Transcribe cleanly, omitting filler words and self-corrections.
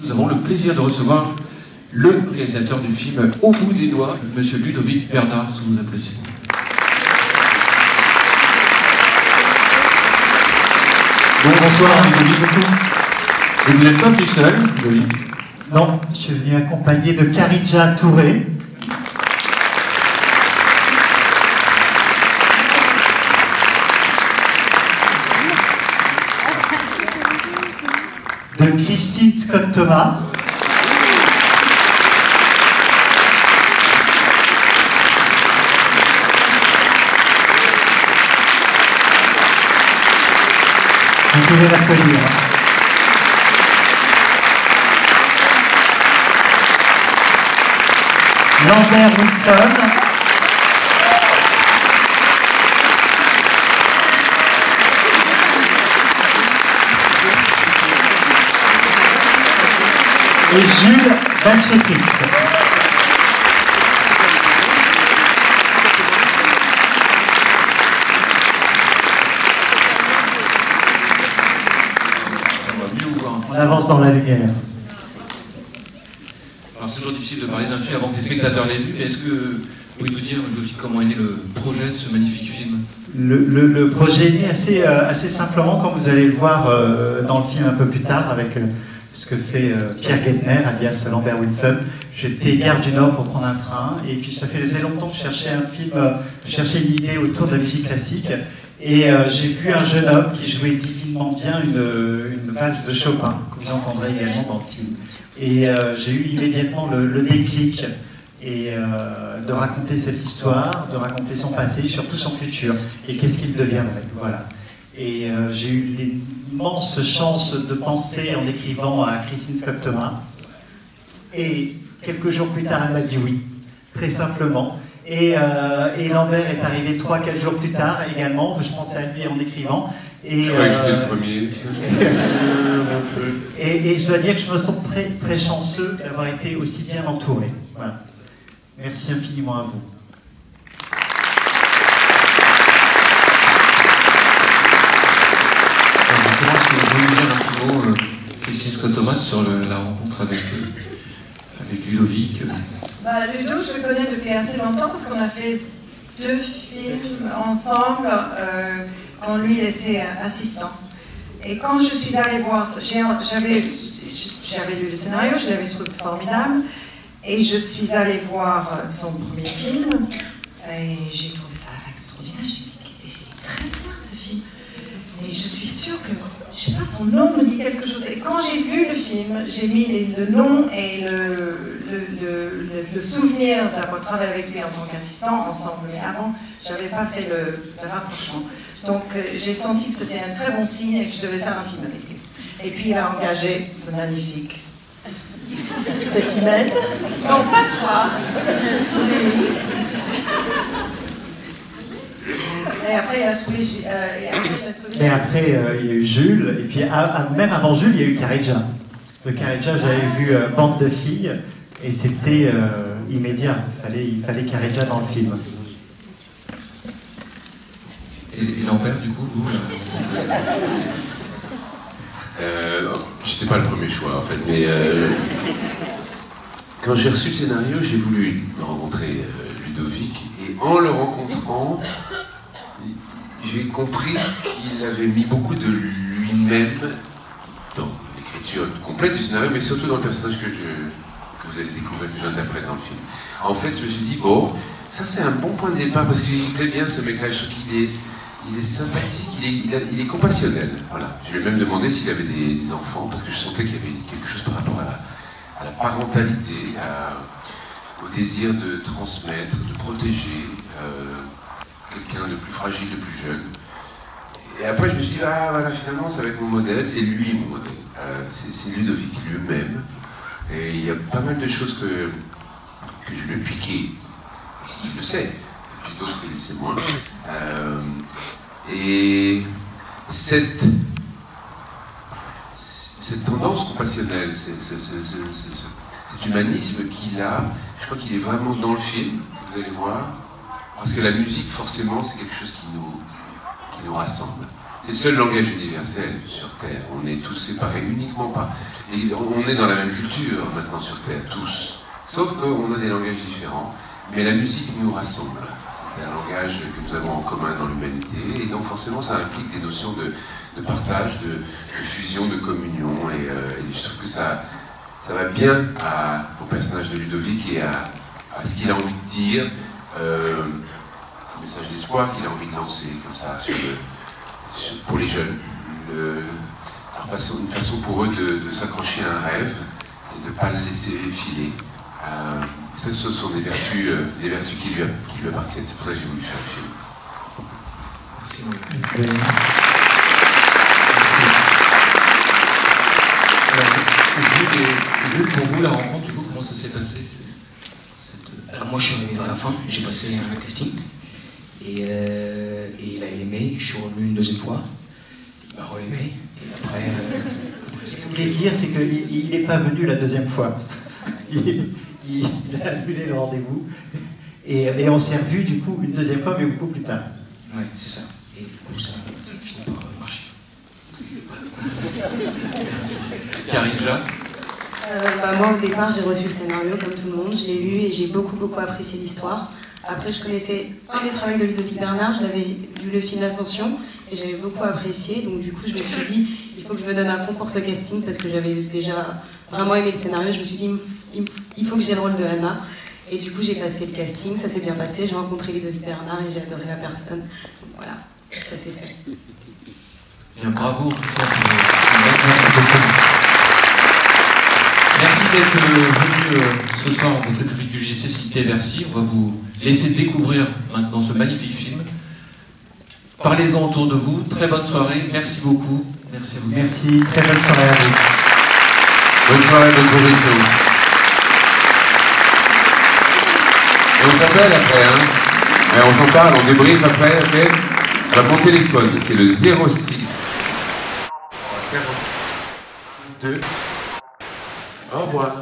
Nous avons le plaisir de recevoir le réalisateur du film Au bout des doigts, Monsieur Ludovic Bernard, sous vos applaudissements. Bonsoir Ludovic. Et vous n'êtes pas plus seul, Ludovic? Non, je suis venu accompagné de Kharidja Touré. De Christine Scott-Thomas. Vous pouvez l'accueillir. Lambert Wilson. Et Jules Bacchetti. On avance dans la lumière. Alors c'est toujours difficile de parler d'un film avant que les spectateurs l'aient vu, mais est-ce que vous pouvez nous dire, Ludovic, comment est né le projet de ce magnifique film? Le projet est né assez simplement, comme vous allez le voir dans le film un peu plus tard, avec ce que fait Pierre Guetner, alias Lambert Wilson. J'étais gare du Nord pour prendre un train, et puis ça faisait longtemps que je cherchais un film, je cherchais une idée autour de la musique classique, et j'ai vu un jeune homme qui jouait divinement bien une valse de Chopin, que vous entendrez également dans le film. Et j'ai eu immédiatement le déclic et de raconter cette histoire, de raconter son passé, et surtout son futur, et qu'est-ce qu'il deviendrait, voilà. Et j'ai eu l'immense chance de penser en écrivant à Christine Scott-Thomas, et quelques jours plus tard, elle m'a dit oui, très simplement. Et Lambert est arrivé 3-4 jours plus tard également, je pensais à lui en écrivant. Je croyais que j'étais le premier. Et je dois dire que je me sens très, très chanceux d'avoir été aussi bien entouré. Voilà. Merci infiniment à vous. Justement, est-ce que vous pouvez nous dire un petit mot, Christine Scott-Thomas, sur la rencontre avec Ludovic? Ludo, je le connais depuis assez longtemps parce qu'on a fait 2 films ensemble quand lui il était assistant. Et quand je suis allée voir, j'avais lu le scénario, je l'avais trouvé formidable, et je suis allée voir son premier film, et j'ai trouvé ça extraordinaire. J'ai dit, c'est très bien ce film. Et je suis sûre que, je sais pas, son nom me dit quelque chose. Et quand j'ai vu le film, j'ai mis le nom et le souvenir d'avoir travaillé avec lui en tant qu'assistant ensemble. Mais avant, j'avais pas fait le rapprochement. Donc j'ai senti que c'était un très bon signe et que je devais faire un film avec lui. Et puis il a engagé ce magnifique spécimen. Non, pas toi, lui. Et après, il a trouvé... Et après, il y a eu Jules, et puis même avant Jules, il y a eu Kharidja. De Kharidja, j'avais vu Bande de filles, et c'était immédiat. Il fallait Kharidja dans le film. Et Lambert, du coup, vous J'étais pas le premier choix, en fait, mais quand j'ai reçu le scénario, j'ai voulu rencontrer Ludovic, et en le rencontrant, j'ai compris qu'il avait mis beaucoup de lui-même dans l'écriture complète du scénario, mais surtout dans le personnage que vous allez découvrir, que j'interprète dans le film. En fait, je me suis dit, bon, ça c'est un bon point de départ, parce qu'il me plaît bien ce mec-là, je trouve qu'il est sympathique, il est compassionnel. Voilà. Je lui ai même demandé s'il avait des enfants, parce que je sentais qu'il y avait quelque chose par rapport à la parentalité, au désir de transmettre, de protéger quelqu'un de plus fragile, de plus jeune. Et après, je me suis dit, ah voilà, finalement, ça va être mon modèle, c'est lui mon modèle. C'est Ludovic lui-même. Et il y a pas mal de choses que je lui ai piquées. Il le sait, et puis d'autres, il le sait moins. Et cette tendance compassionnelle, cet humanisme qu'il a, je crois qu'il est vraiment dans le film, vous allez voir. Parce que la musique, forcément, c'est quelque chose qui nous rassemble. C'est le seul langage universel sur Terre. On est tous séparés uniquement on est dans la même culture maintenant sur Terre, tous. Sauf qu'on a des langages différents, mais la musique nous rassemble. C'est un langage que nous avons en commun dans l'humanité, et donc forcément ça implique des notions de partage, de fusion, de communion, et je trouve que ça va bien au personnage de Ludovic et à ce qu'il a envie de dire, le message d'espoir qu'il a envie de lancer, comme ça, pour les jeunes. Une façon pour eux de s'accrocher à un rêve et de ne pas le laisser filer. Ce sont des vertus qui lui appartiennent. C'est pour ça que j'ai voulu faire le film. Merci. Jules, pour vous, la rencontre, comment ça s'est passé? Alors moi je suis arrivé vers la fin, j'ai passé un casting et il a aimé, je suis revenu une deuxième fois, il m'a re-aimé et après ce que je voulais dire c'est qu'il n'est pas venu la deuxième fois, il a annulé le rendez-vous et on s'est revu du coup une deuxième fois mais beaucoup plus tard. Ouais c'est ça, et du coup ça finit par marcher. Karine-Ja. Moi au départ j'ai reçu le scénario comme tout le monde, je l'ai lu et j'ai beaucoup apprécié l'histoire. Après je connaissais un des travaux de Ludovic Bernard, j'avais vu le film Ascension et j'avais beaucoup apprécié, donc du coup je me suis dit il faut que je me donne à fond pour ce casting parce que j'avais déjà vraiment aimé le scénario, je me suis dit il faut que j'ai le rôle de Anna et du coup j'ai passé le casting, ça s'est bien passé, j'ai rencontré Ludovic Bernard et j'ai adoré la personne, donc voilà, ça s'est fait. Bien, bravo en tout cas. Merci d'être venu ce soir rencontrer le public du GC Cité Bercy. On va vous laisser découvrir maintenant ce magnifique film. Parlez-en autour de vous. Très bonne soirée. Merci beaucoup. Merci à vous. Merci. Très bonne soirée à vous. Bonne soirée, bonne correction. Et on s'appelle après, hein. Et on s'en parle, on débriefe après, ok? Alors mon téléphone, c'est le 06 42. Au revoir.